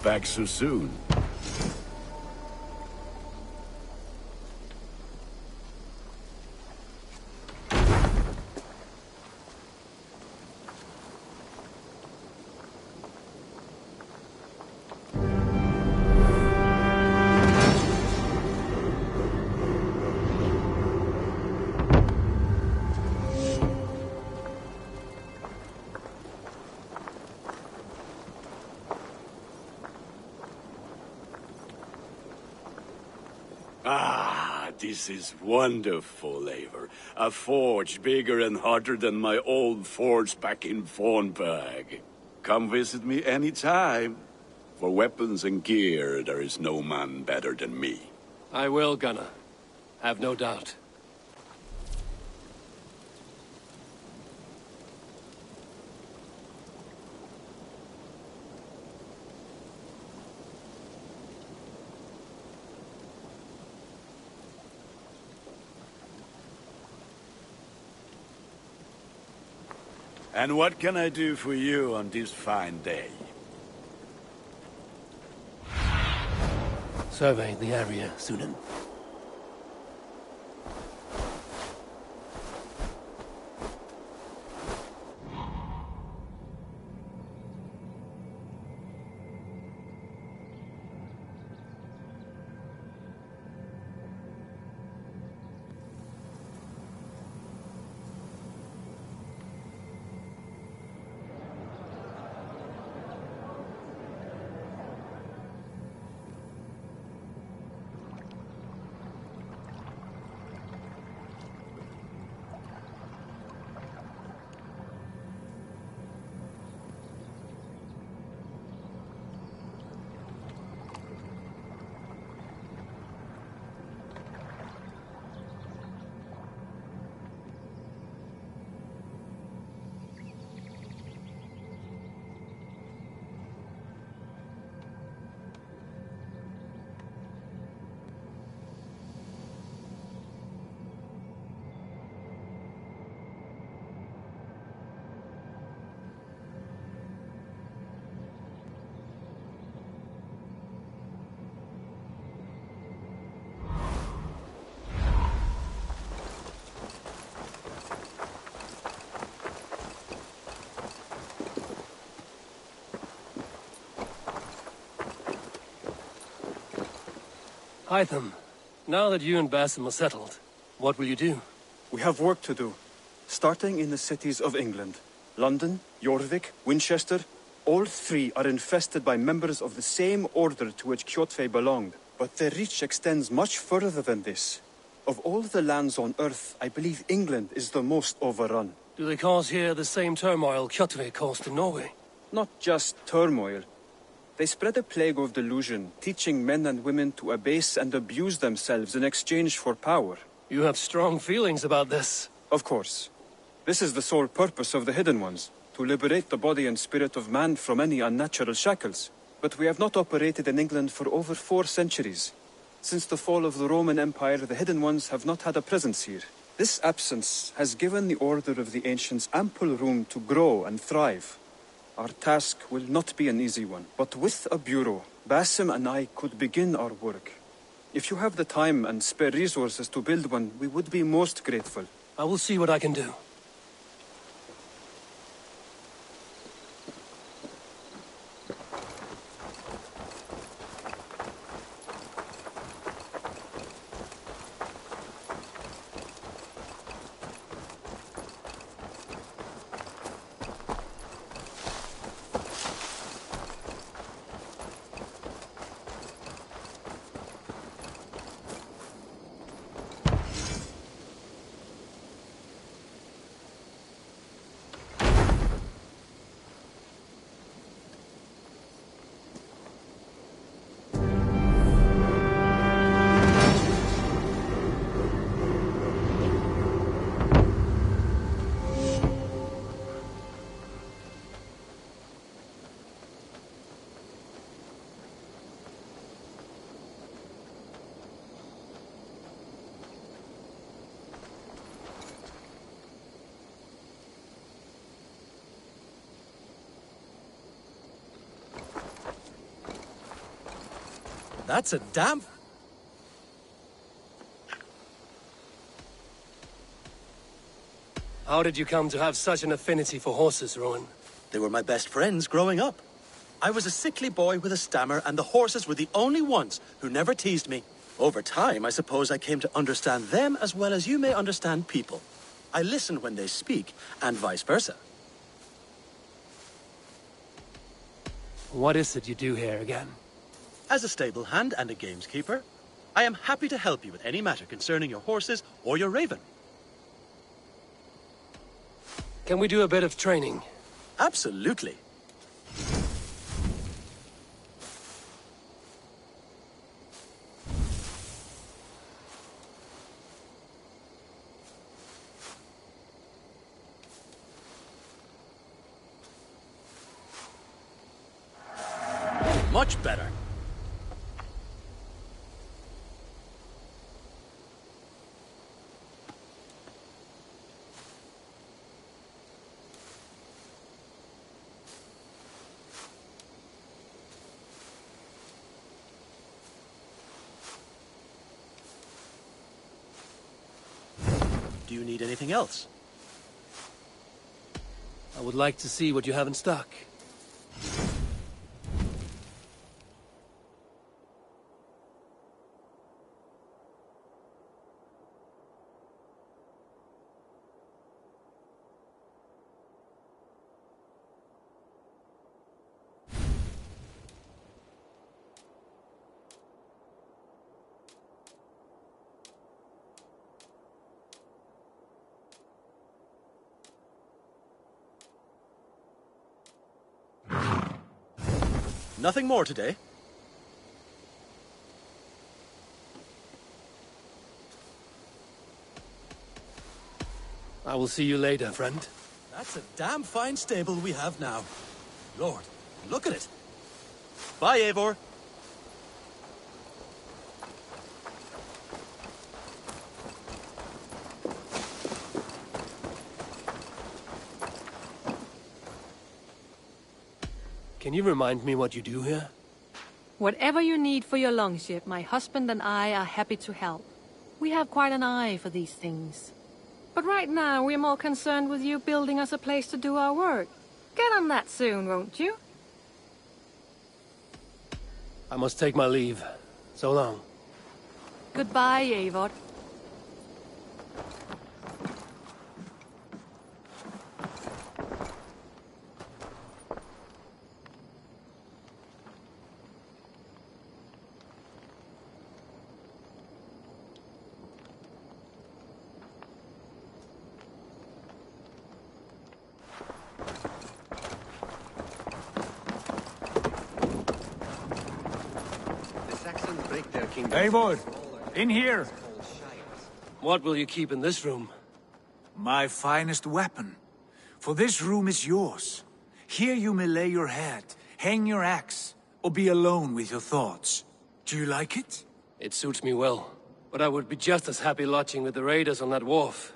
back so soon. Ah, this is wonderful, Eivor. A forge bigger and hotter than my old forge back in Fornburg. Come visit me anytime. For weapons and gear, there is no man better than me. I will, Gunnar. Have no doubt. And what can I do for you on this fine day? Survey the area, Sunan. Hytham, now that you and Basim are settled, what will you do? We have work to do, starting in the cities of England. London, Jorvik, Winchester, all three are infested by members of the same order to which Kjotve belonged. But their reach extends much further than this. Of all the lands on Earth, I believe England is the most overrun. Do they cause here the same turmoil Kjotve caused in Norway? Not just turmoil. They spread a plague of delusion, teaching men and women to abase and abuse themselves in exchange for power. You have strong feelings about this. Of course. This is the sole purpose of the Hidden Ones, to liberate the body and spirit of man from any unnatural shackles. But we have not operated in England for over 4 centuries. Since the fall of the Roman Empire, the Hidden Ones have not had a presence here. This absence has given the Order of the Ancients ample room to grow and thrive. Our task will not be an easy one, but with a bureau, Basim and I could begin our work. If you have the time and spare resources to build one, we would be most grateful. I will see what I can do. That's a damn... How did you come to have such an affinity for horses, Rowan? They were my best friends growing up. I was a sickly boy with a stammer, and the horses were the only ones who never teased me. Over time, I suppose I came to understand them as well as you may understand people. I listen when they speak, and vice versa. What is it you do here again? As a stable hand and a gameskeeper, I am happy to help you with any matter concerning your horses or your raven. Can we do a bit of training? Absolutely. Much better. Do you need anything else? I would like to see what you have in stock. Nothing more today? I will see you later, friend. That's a damn fine stable we have now. Lord, look at it. Bye, Eivor. Can you remind me what you do here? Whatever you need for your longship, my husband and I are happy to help. We have quite an eye for these things. But right now, we're more concerned with you building us a place to do our work. Get on that soon, won't you? I must take my leave. So long. Goodbye, Eivor. Eivor, in here. What will you keep in this room? My finest weapon. For this room is yours. Here you may lay your head, hang your axe, or be alone with your thoughts. Do you like it? It suits me well. But I would be just as happy lodging with the raiders on that wharf.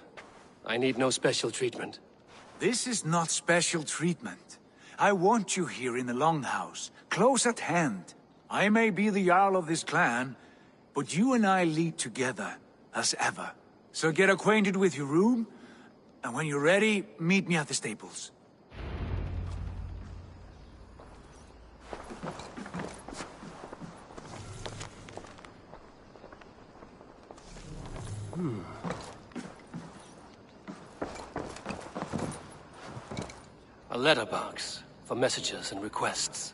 I need no special treatment. This is not special treatment. I want you here in the Longhouse, close at hand. I may be the Jarl of this clan, but you and I lead together, as ever. So get acquainted with your room, and when you're ready, meet me at the stables. A letterbox for messages and requests.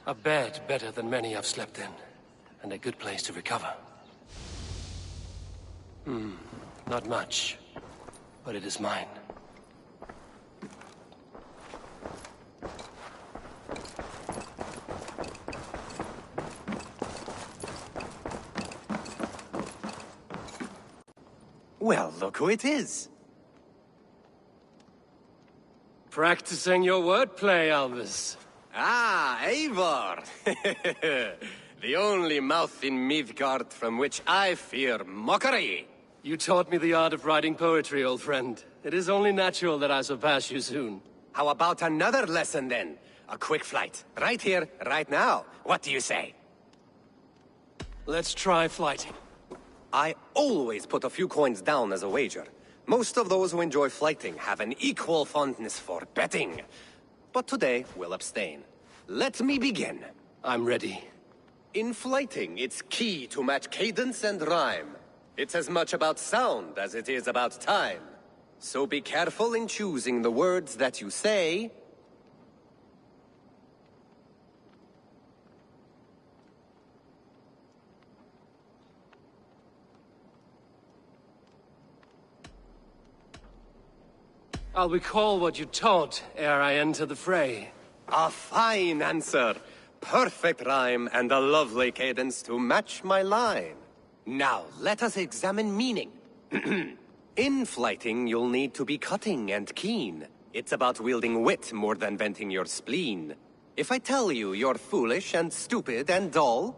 A bed better than many I've slept in, and a good place to recover. Not much, but it is mine. Well, look who it is. Practicing your wordplay, Alvis. Ah, Eivor! The only mouth in Midgard from which I fear mockery. You taught me the art of writing poetry, old friend. It is only natural that I surpass you soon. How about another lesson, then? A quick flight. Right here, right now. What do you say? Let's try flighting. I always put a few coins down as a wager. Most of those who enjoy flighting have an equal fondness for betting. But today, we'll abstain. Let me begin. I'm ready. In flighting, it's key to match cadence and rhyme. It's as much about sound as it is about time. So be careful in choosing the words that you say. I'll recall what you taught ere I enter the fray. A fine answer. Perfect rhyme and a lovely cadence to match my line. Now, let us examine meaning. In flighting, you'll need to be cutting and keen. It's about wielding wit more than venting your spleen. If I tell you you're foolish and stupid and dull,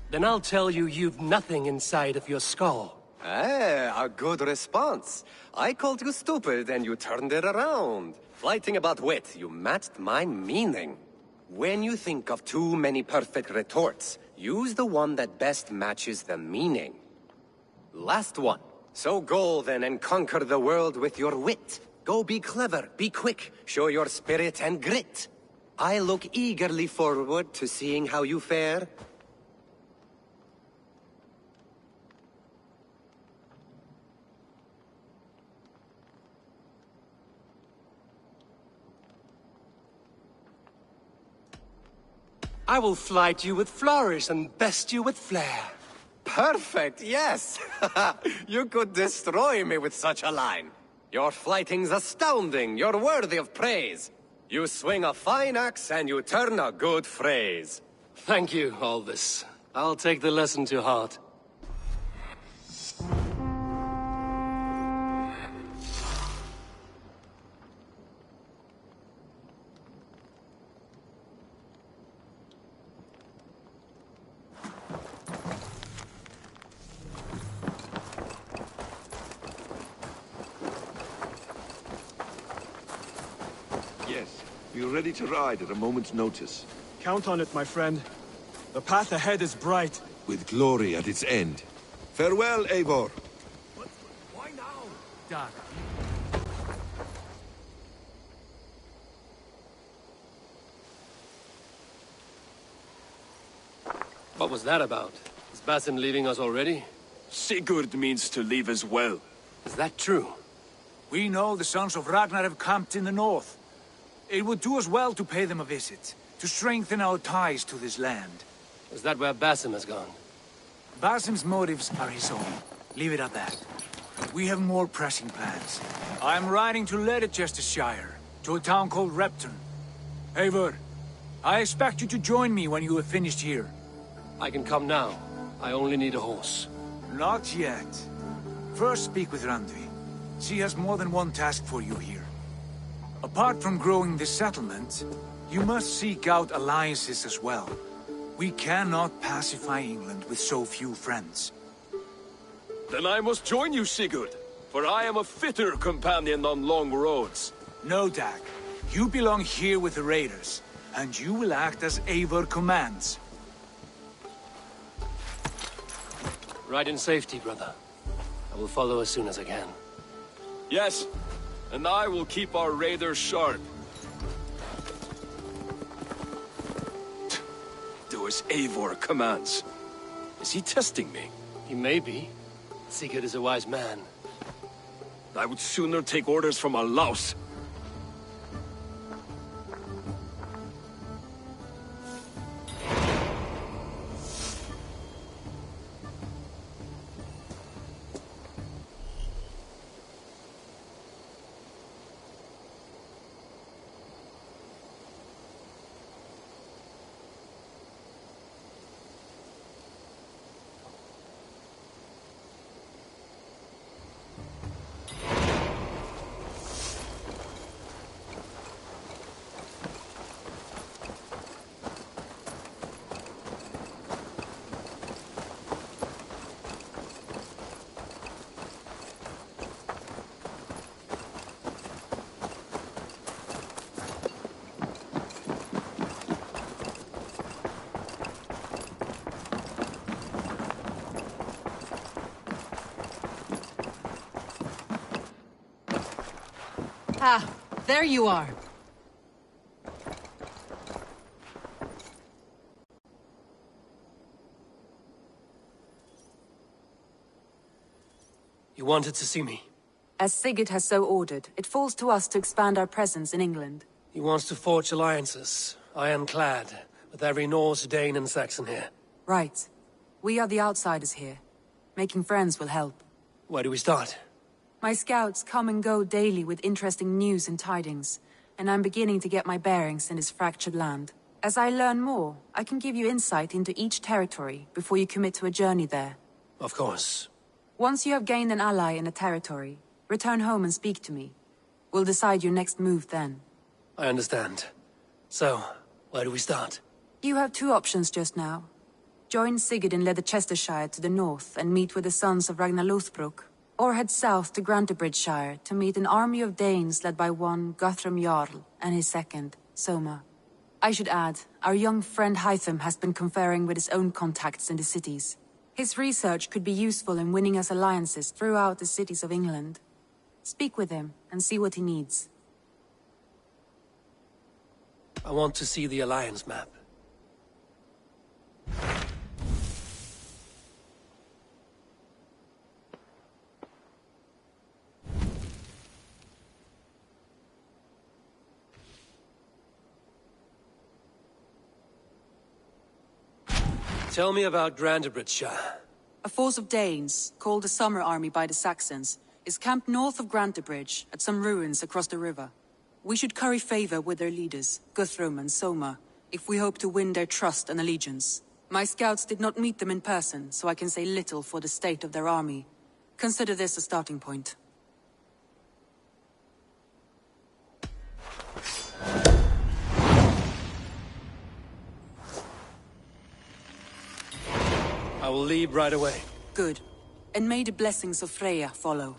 then I'll tell you you've nothing inside of your skull. Ah, a good response. I called you stupid and you turned it around. Flighting about wit, you matched my meaning. When you think of too many perfect retorts, use the one that best matches the meaning. Last one. So go then and conquer the world with your wit. Go be clever, be quick, show your spirit and grit. I look eagerly forward to seeing how you fare. I will flight you with flourish and best you with flair. Perfect, yes! You could destroy me with such a line. Your flighting's astounding, you're worthy of praise. You swing a fine axe and you turn a good phrase. Thank you, Alvis. I'll take the lesson to heart. Yes, we are ready to ride at a moment's notice. Count on it, my friend. The path ahead is bright. With glory at its end. Farewell, Eivor. Why now, Doc? What was that about? Is Basim leaving us already? Sigurd means to leave as well. Is that true? We know the sons of Ragnar have camped in the north. It would do us well to pay them a visit, to strengthen our ties to this land. Is that where Basim has gone? Basim's motives are his own. Leave it at that. We have more pressing plans. I'm riding to Leicestershire, to a town called Repton. Eivor, I expect you to join me when you have finished here. I can come now. I only need a horse. Not yet. First speak with Randvi. She has more than one task for you here. Apart from growing this settlement, you must seek out alliances as well. We cannot pacify England with so few friends. Then I must join you, Sigurd, for I am a fitter companion on long roads. No, Dag. You belong here with the raiders, and you will act as Eivor commands. Ride in safety, brother. I will follow as soon as I can. Yes, and I will keep our raiders sharp. Do as Eivor commands. Is he testing me? He may be. Sigurd is a wise man. I would sooner take orders from a louse. Ah, there you are. You wanted to see me? As Sigurd has so ordered, it falls to us to expand our presence in England. He wants to forge alliances, ironclad, with every Norse, Dane and Saxon here. Right. We are the outsiders here. Making friends will help. Where do we start? My scouts come and go daily with interesting news and tidings, and I'm beginning to get my bearings in this fractured land. As I learn more, I can give you insight into each territory before you commit to a journey there. Of course. Once you have gained an ally in a territory, return home and speak to me. We'll decide your next move then. I understand. So, where do we start? You have two options just now. Join Sigurd in Leicestershire to the north and meet with the sons of Ragnar Lothbrok, or head south to Grantebridgeshire to meet an army of Danes led by one Guthrum Jarl and his second, Soma. I should add, our young friend Hytham has been conferring with his own contacts in the cities. His research could be useful in winning us alliances throughout the cities of England. Speak with him and see what he needs. I want to see the alliance map. Tell me about Grantebridgeshire. A force of Danes, called the Summer Army by the Saxons, is camped north of Grantebridge at some ruins across the river. We should curry favor with their leaders, Guthrum and Soma, if we hope to win their trust and allegiance. My scouts did not meet them in person, so I can say little for the state of their army. Consider this a starting point. I will leave right away. Good. And may the blessings of Freya follow.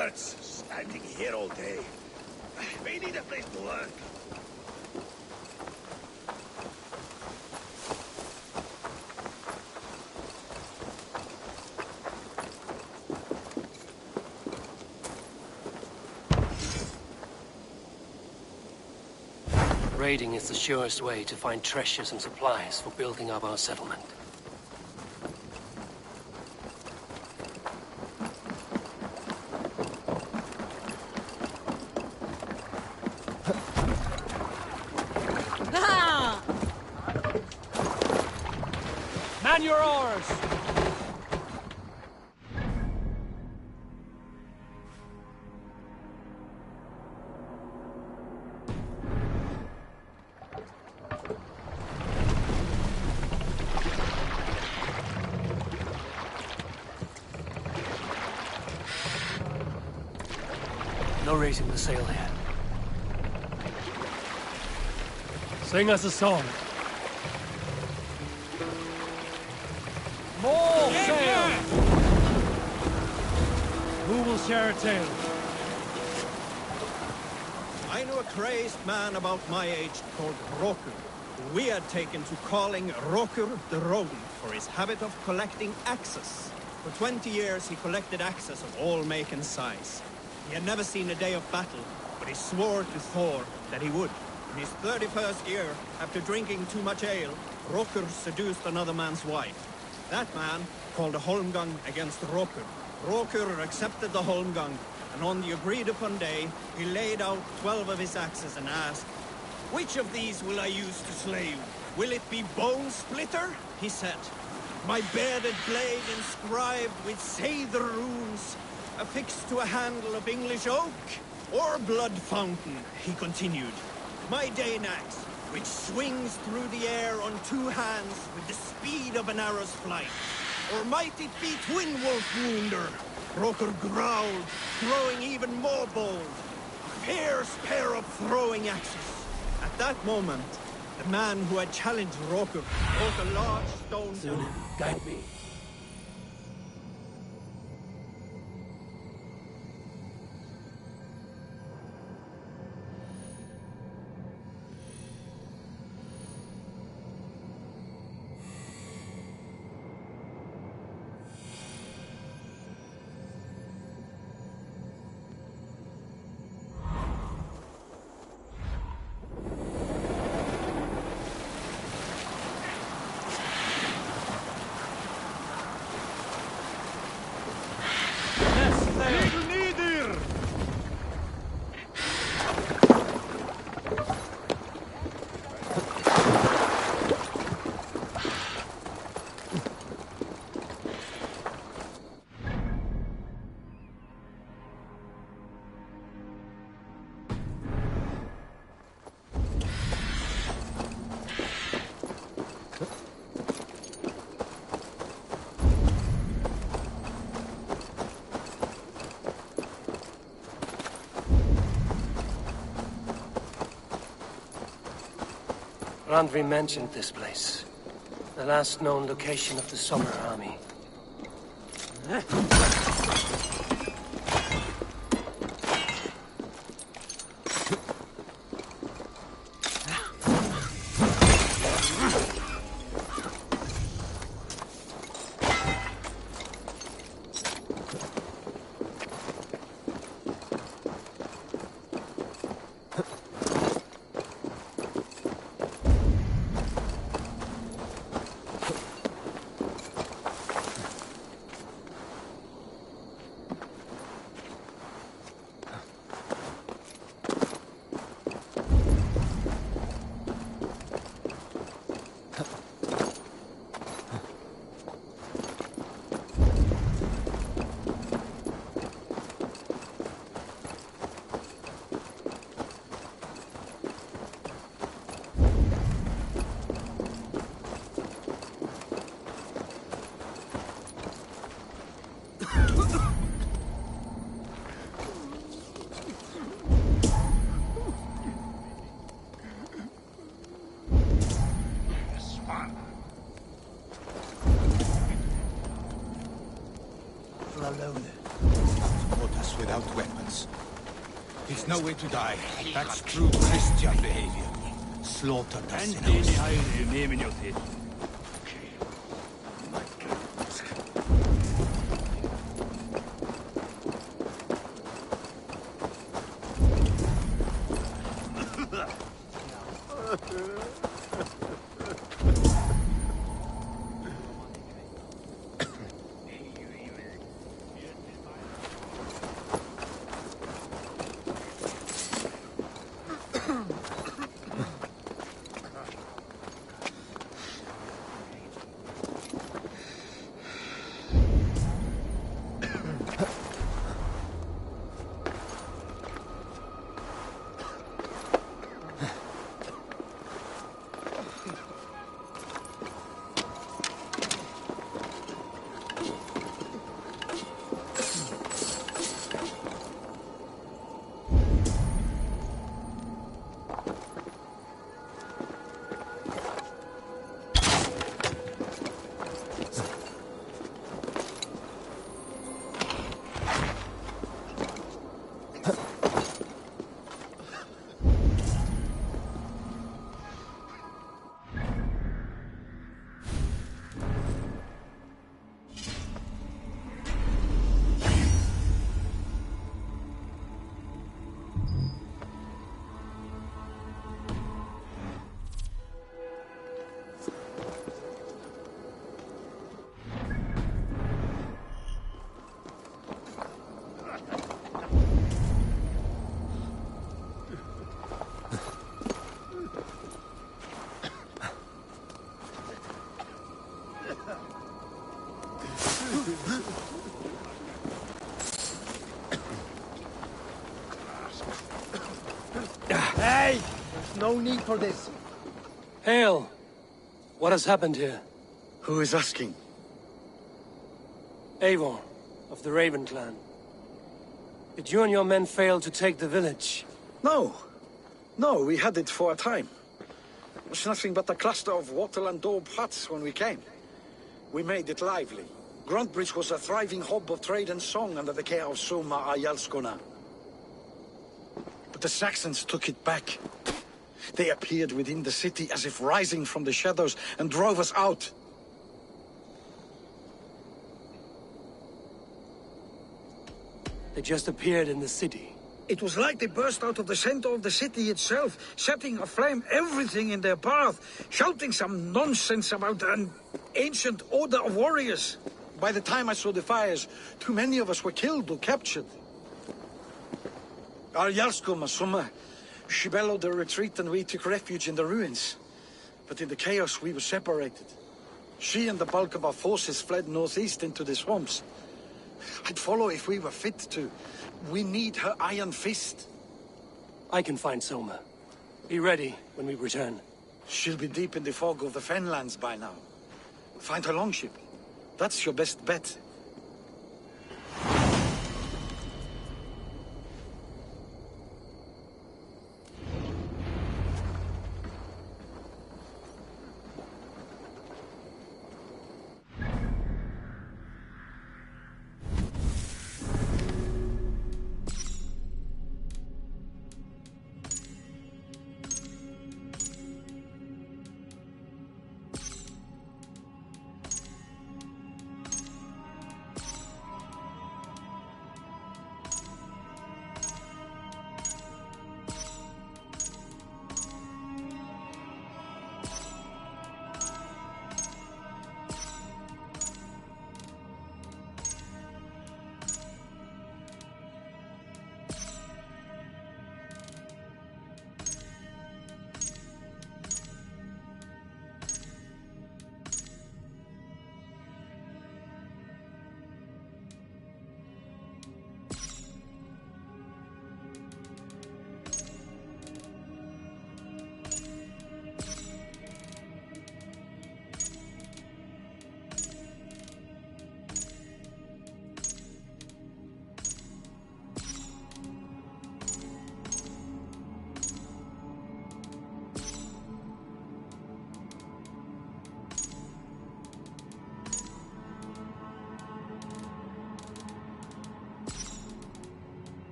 hurts standing here all day. We need a place to work. Raiding is the surest way to find treasures and supplies for building up our settlement. Man your oars! No raising the sail here. Sing us a song. More sail! Who will share a tale? I knew a crazed man about my age called Roku, who we had taken to calling Rokur the Rodent for his habit of collecting axes. For 20 years he collected axes of all make and size. He had never seen a day of battle, but he swore to Thor that he would. In his 31st year, after drinking too much ale, Rokur seduced another man's wife. That man called a holmgang against Rokur. Rokur accepted the holmgang, and on the agreed-upon day, he laid out 12 of his axes and asked, "Which of these will I use to slay you? Will it be Bone Splitter?" he said. "My bearded blade inscribed with Seidr runes, affixed to a handle of English oak, or Blood Fountain," he continued. "My Dane axe, which swings through the air on 2 hands with the speed of an arrow's flight. Or might it be Twin Wolf Wounder?" Rokur growled, growing even more bold. A fierce pair of throwing axes. At that moment, the man who had challenged Rokur brought a large stone to him. Guide me. Randvi mentioned this place. The last known location of the Summer Army. without weapons. It's no way to die. That's true Christian behavior. Slaughter the sinners. Hey! There's no need for this. Hail! What has happened here? Who is asking? Eivor, of the Raven clan. Did you and your men fail to take the village? No. No, we had it for a time. It was nothing but a cluster of wattle and daub huts when we came. We made it lively. Gruntbridge was a thriving hub of trade and song under the care of Soma Ayalskona. But the Saxons took it back. They appeared within the city as if rising from the shadows and drove us out. They just appeared in the city. It was like they burst out of the center of the city itself, setting aflame everything in their path, shouting some nonsense about an ancient order of warriors. By the time I saw the fires, too many of us were killed or captured. Arjalsko Masuma, she bellowed a retreat and we took refuge in the ruins. But in the chaos we were separated. She and the bulk of our forces fled northeast into the swamps. I'd follow if we were fit to. We need her iron fist. I can find Soma. Be ready when we return. She'll be deep in the fog of the Fenlands by now. Find her longship. That's your best bet.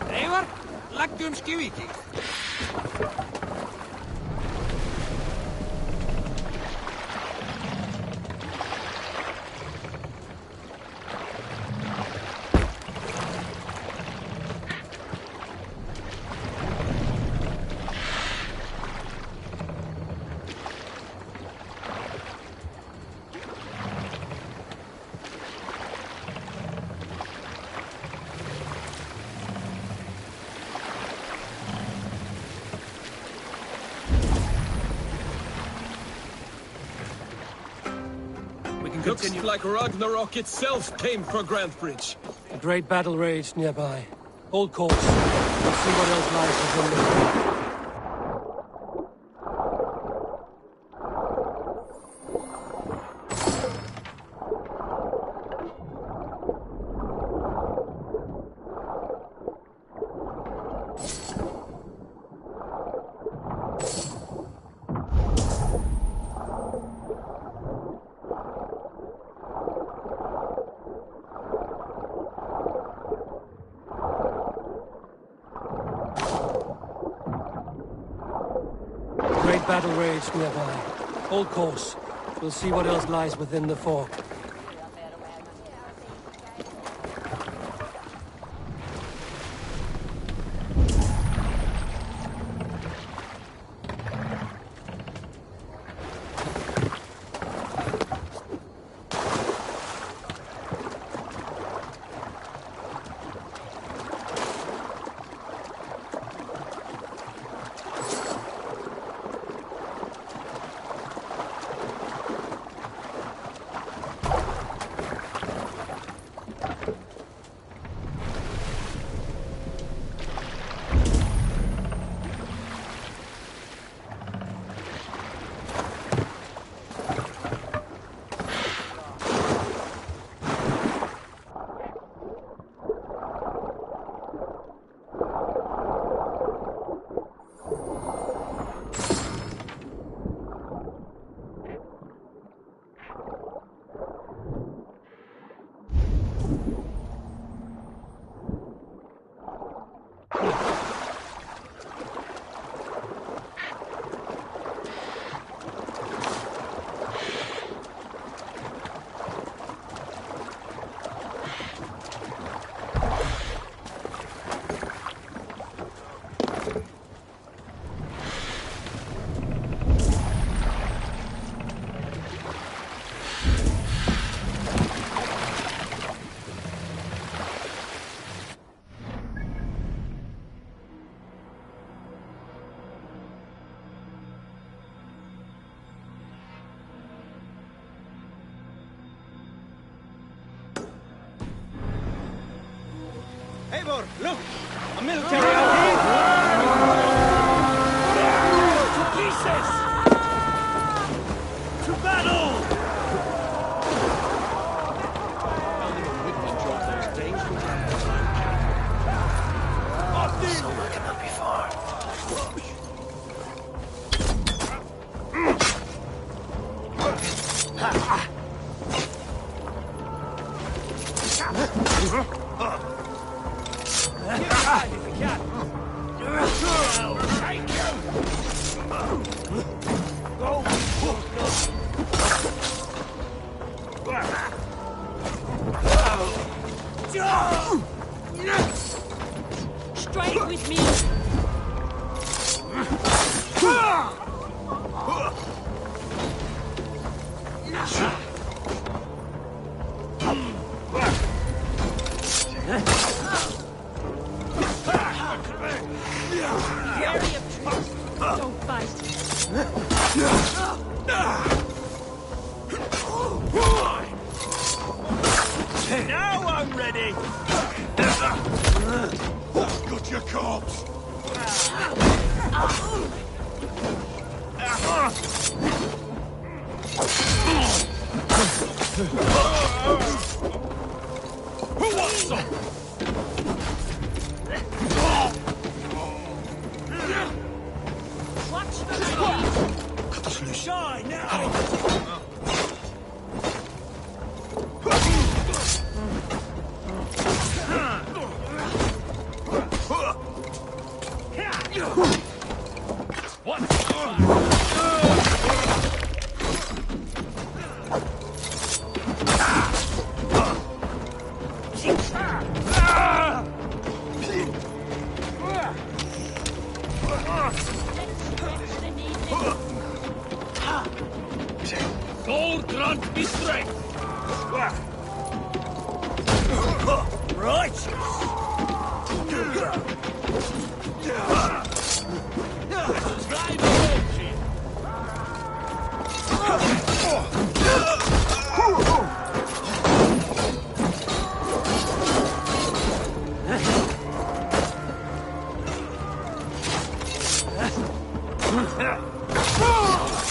Eivor, lagdum skiviki. Looks like Ragnarok itself came for Grantbridge. A great battle raged nearby. Hold course. We'll see what else lies within the... Battle raged nearby. Hold course. We'll see what else lies within the fog. Eivor, look! A military out here! To pieces! To battle! Someone cannot be far. Straight with me! Don't fight. Now I'm ready! Got your corpse! Who wants some? shine now! Gold grant me strength! Right!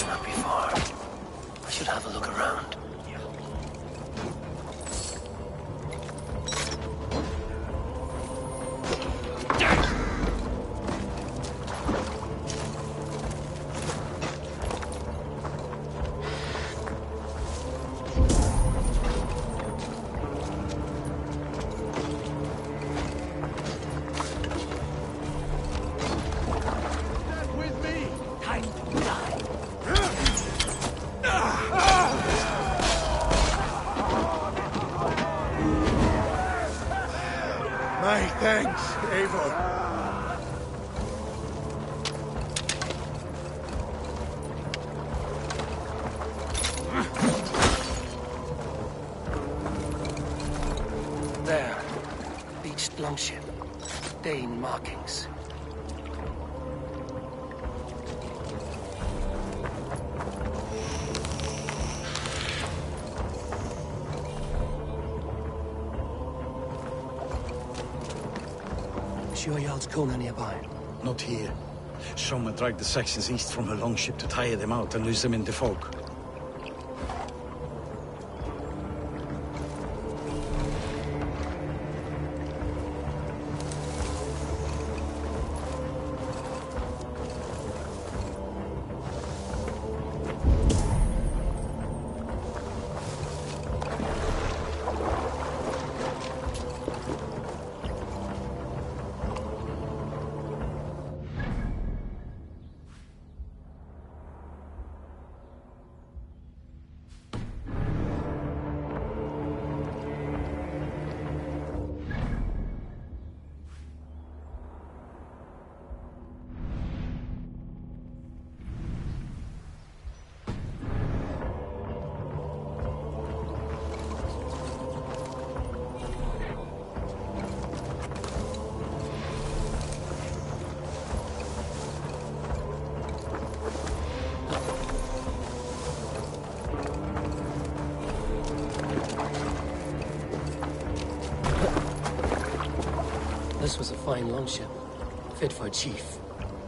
Not before. I should have a look around. My thanks, Eivor. There. Beached longship. Dane markings. Sure Jarl's Kona nearby? Not here. Someone dragged the Saxons east from her longship to tire them out and lose them in the fog. This was a fine longship, fit for a chief.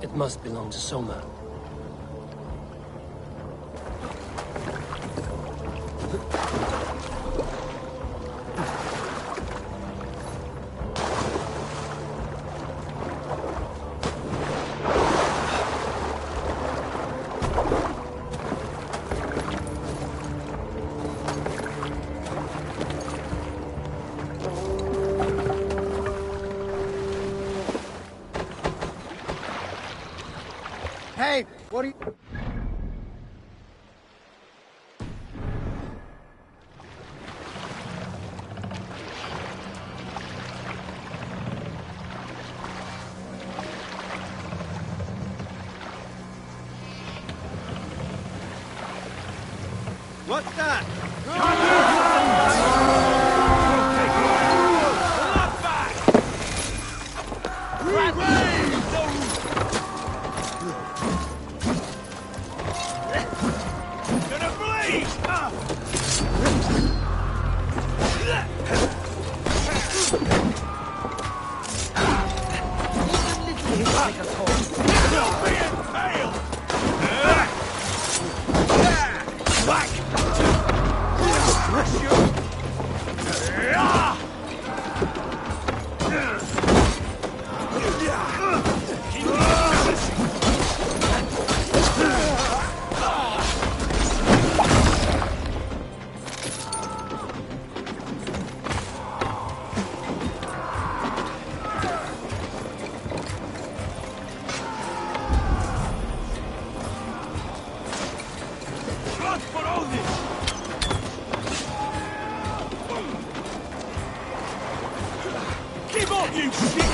It must belong to Soma. Hey, what are you... What's that? got you, shit!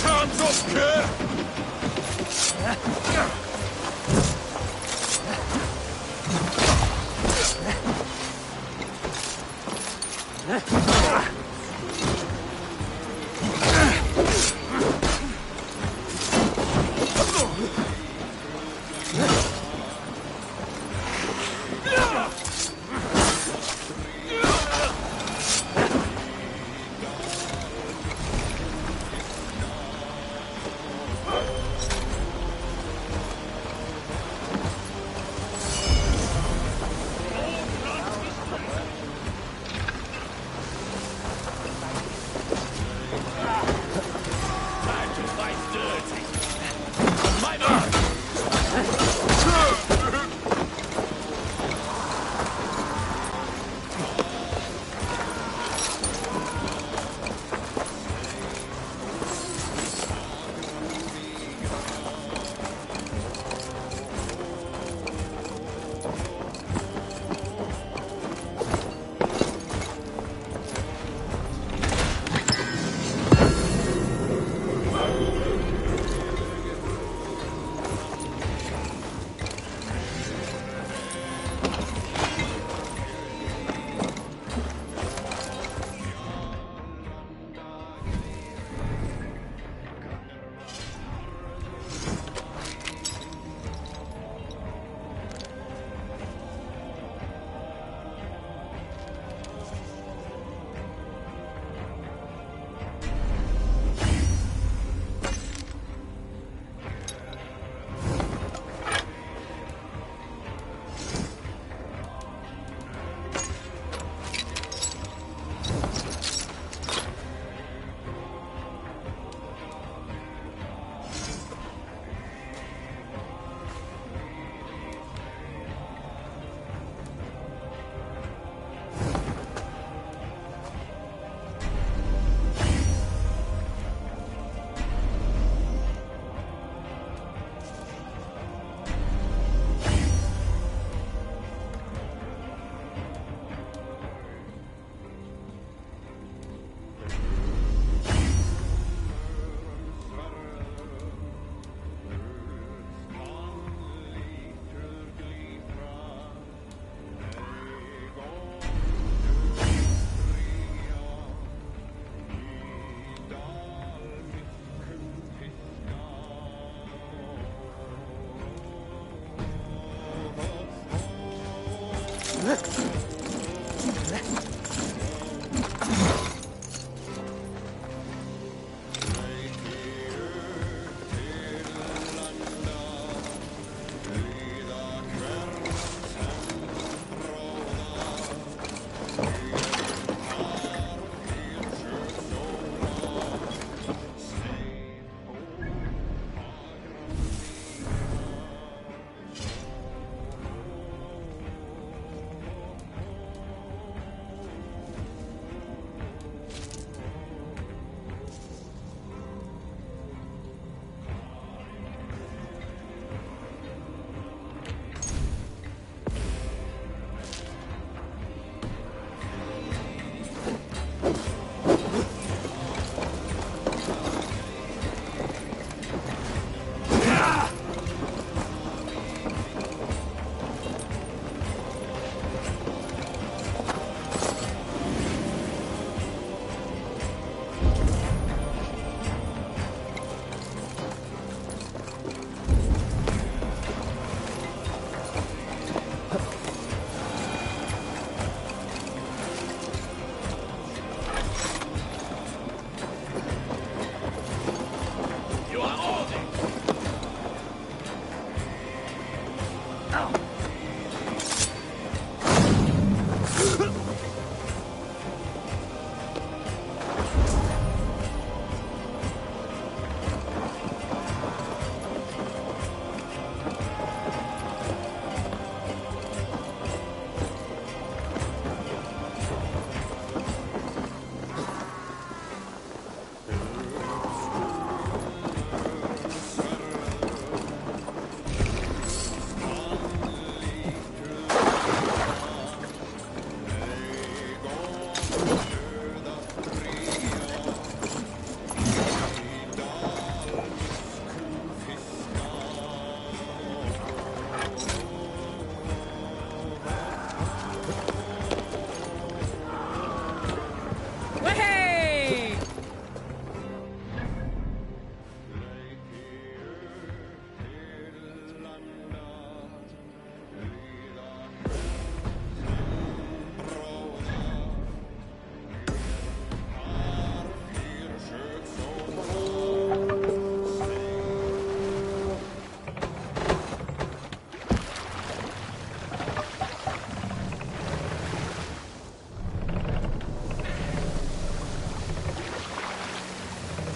Hands up, kid!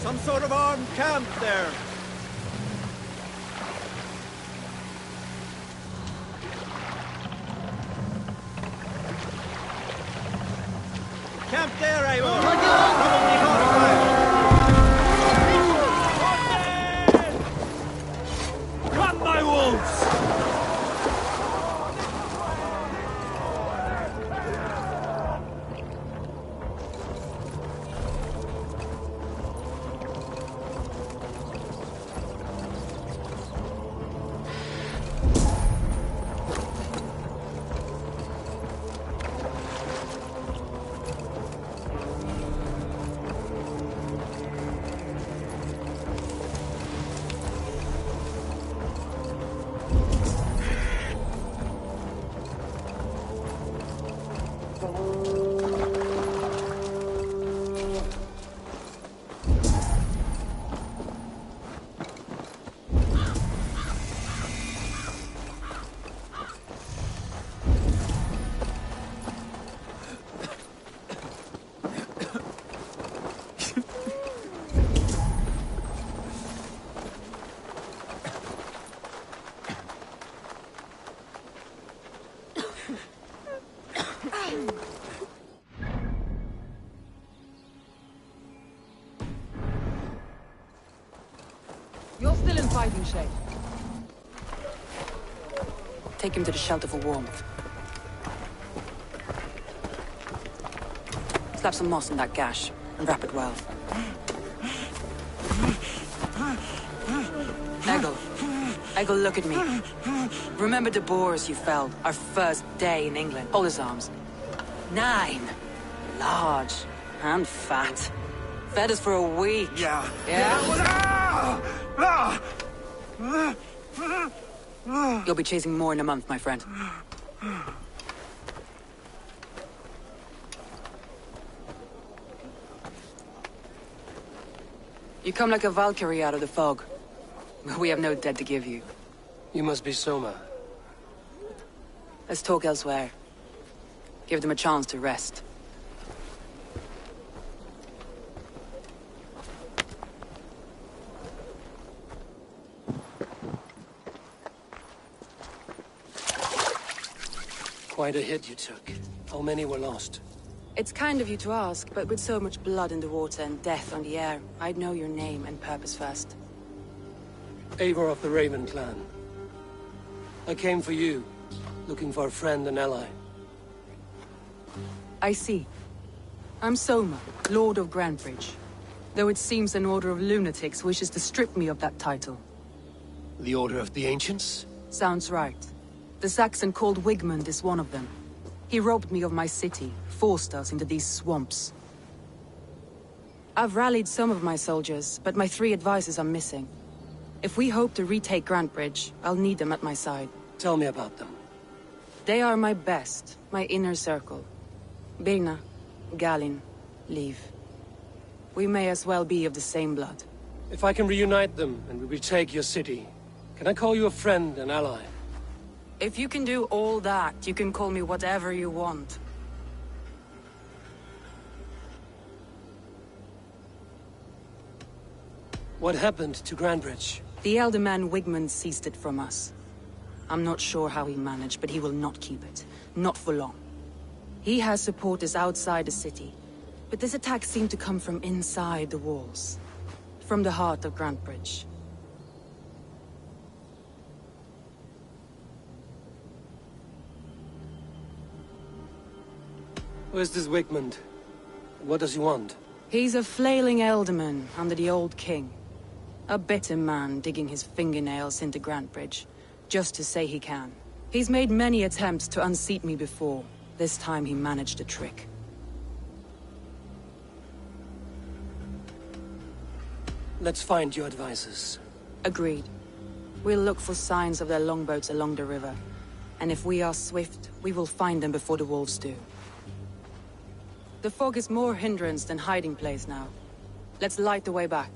Some sort of armed camp there. Camp there, Eivor. Probably fortified. Run, my wolves! You're still in fighting shape. Take him to the shelter for warmth. Slap some moss in that gash, and wrap it well. Eggle, look at me. Remember the boars you felled, our first day in England? Hold his arms. 9. Large. And fat. Fed us for a week. Yeah. You'll be chasing more in a month, my friend. You come like a Valkyrie out of the fog. We have no dead to give you. You must be Soma. Let's talk elsewhere. Give them a chance to rest. Quite a hit you took. How many were lost? It's kind of you to ask, but with so much blood in the water and death on the air, I'd know your name and purpose first. Eivor of the Raven clan. I came for you, looking for a friend and ally. I see. I'm Soma, Lord of Grantebridge. Though it seems an order of lunatics wishes to strip me of that title. The Order of the Ancients? Sounds right. The Saxon called Wigmund is one of them. He robbed me of my city, forced us into these swamps. I've rallied some of my soldiers, but my 3 advisors are missing. If we hope to retake Grantebridge, I'll need them at my side. Tell me about them. They are my best, my inner circle. Birna, Galinn, Liv. We may as well be of the same blood. If I can reunite them and we retake your city, can I call you a friend and ally? If you can do all that, you can call me whatever you want. What happened to Grantebridge? The elder man Wigmund seized it from us. I'm not sure how he managed, but he will not keep it. Not for long. He has supporters outside the city, but this attack seemed to come from inside the walls. From the heart of Grantebridge. Where's this Wigmund? What does he want? He's a flailing elderman under the old king. A bitter man digging his fingernails into Grantebridge, just to say he can. He's made many attempts to unseat me before. This time he managed a trick. Let's find your advisors. Agreed. We'll look for signs of their longboats along the river. And if we are swift, we will find them before the wolves do. The fog is more hindrance than hiding place now. Let's light the way back.